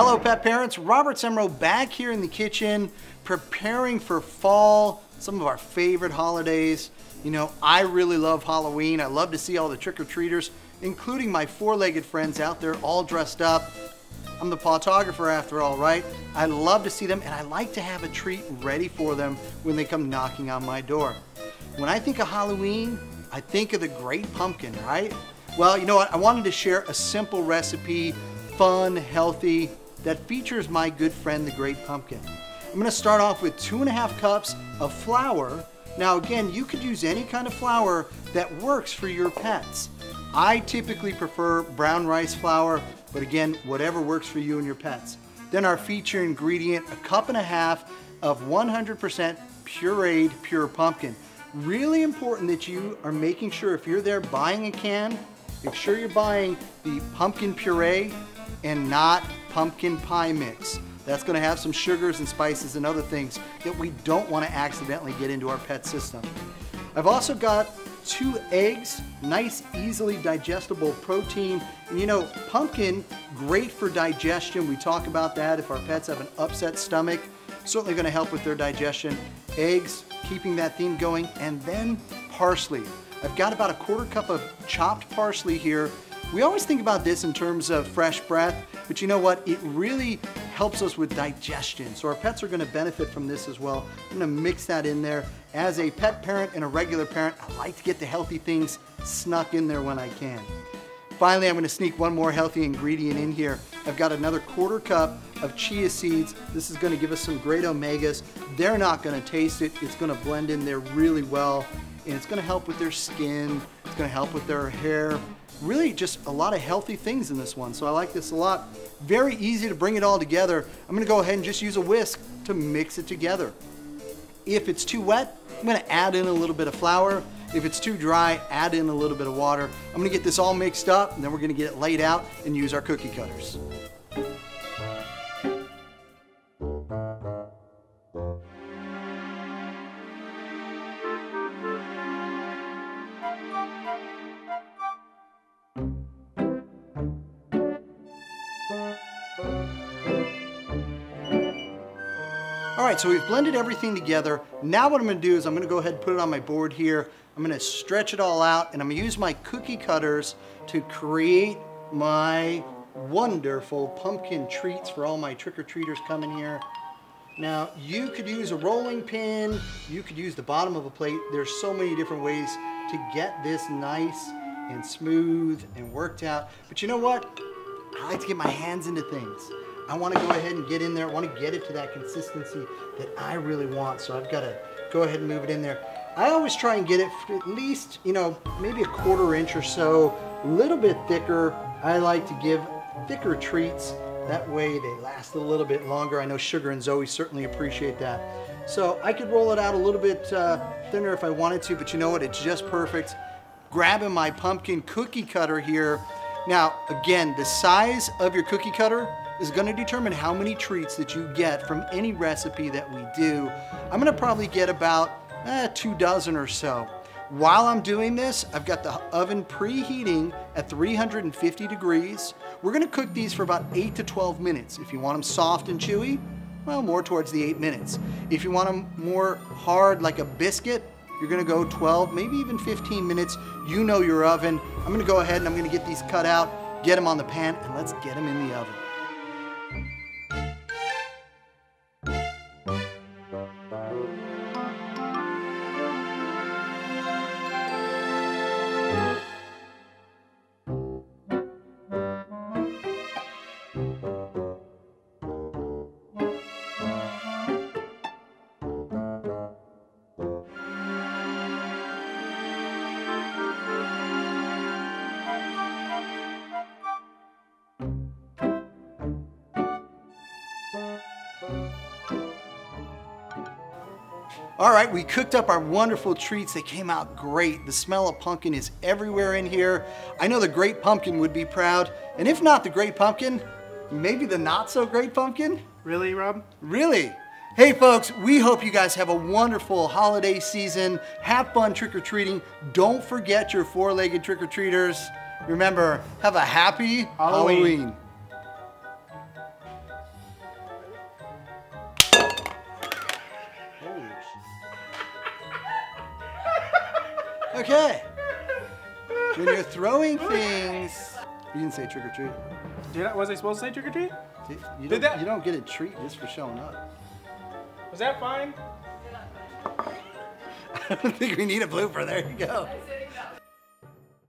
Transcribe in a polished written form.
Hello pet parents, Robert Semrow back here in the kitchen preparing for fall, some of our favorite holidays. You know, I really love Halloween. I love to see all the trick-or-treaters, including my four-legged friends out there all dressed up. I'm the photographer after all, right? I love to see them and I like to have a treat ready for them when they come knocking on my door. When I think of Halloween, I think of the great pumpkin, right? Well, you know what? I wanted to share a simple recipe, fun, healthy, that features my good friend, the great pumpkin. I'm gonna start off with 2.5 cups of flour. Now again, you could use any kind of flour that works for your pets. I typically prefer brown rice flour, but again, whatever works for you and your pets. Then our feature ingredient, 1.5 cups of 100% pureed pure pumpkin. Really important that you are making sure if you're there buying a can, make sure you're buying the pumpkin puree and not pumpkin pie mix. That's gonna have some sugars and spices and other things that we don't wanna accidentally get into our pet system. I've also got 2 eggs, nice, easily digestible protein. And you know, pumpkin, great for digestion. We talk about that if our pets have an upset stomach, certainly gonna help with their digestion. Eggs, keeping that theme going, and then parsley. I've got about 1/4 cup of chopped parsley here. We always think about this in terms of fresh breath, but you know what? It really helps us with digestion. So our pets are gonna benefit from this as well. I'm gonna mix that in there. As a pet parent and a regular parent, I like to get the healthy things snuck in there when I can. Finally, I'm gonna sneak one more healthy ingredient in here. I've got another 1/4 cup of chia seeds. This is gonna give us some great omegas. They're not gonna taste it. It's gonna blend in there really well, and it's gonna help with their skin. It's gonna help with their hair. Really just a lot of healthy things in this one, so I like this a lot. Very easy to bring it all together. I'm gonna go ahead and just use a whisk to mix it together. If it's too wet, I'm gonna add in a little bit of flour. If it's too dry, add in a little bit of water. I'm gonna get this all mixed up, and then we're gonna get it laid out and use our cookie cutters. All right, so we've blended everything together. Now what I'm gonna do is I'm gonna go ahead and put it on my board here. I'm gonna stretch it all out, and I'm gonna use my cookie cutters to create my wonderful pumpkin treats for all my trick-or-treaters coming here. Now, you could use a rolling pin, you could use the bottom of a plate. There's so many different ways to get this nice and smooth and worked out. But you know what? I like to get my hands into things. I want to go ahead and get in there. I want to get it to that consistency that I really want. So I've got to go ahead and move it in there. I always try and get it at least, you know, maybe 1/4 inch or so, a little bit thicker. I like to give thicker treats. That way they last a little bit longer. I know Sugar and Zoe certainly appreciate that. So I could roll it out a little bit thinner if I wanted to, but you know what? It's just perfect. Grabbing my pumpkin cookie cutter here. Now, again, the size of your cookie cutter is going to determine how many treats that you get from any recipe that we do. I'm going to probably get about 2 dozen or so. While I'm doing this, I've got the oven preheating at 350 degrees. We're going to cook these for about 8 to 12 minutes. If you want them soft and chewy, well, more towards the 8 minutes. If you want them more hard like a biscuit, you're going to go 12, maybe even 15 minutes. You know your oven. I'm going to go ahead and I'm going to get these cut out, get them on the pan, and let's get them in the oven. All right, we cooked up our wonderful treats. They came out great. The smell of pumpkin is everywhere in here. I know the great pumpkin would be proud. And if not the great pumpkin, maybe the not so great pumpkin? Really, Rob? Really? Hey folks, we hope you guys have a wonderful holiday season. Have fun trick-or-treating. Don't forget your four-legged trick-or-treaters. Remember, have a happy Halloween. Okay. When you're throwing things, you didn't say trick or treat. Was I supposed to say trick or treat? You don't get a treat just for showing up. Was that fine? I don't think we need a blooper. There you go.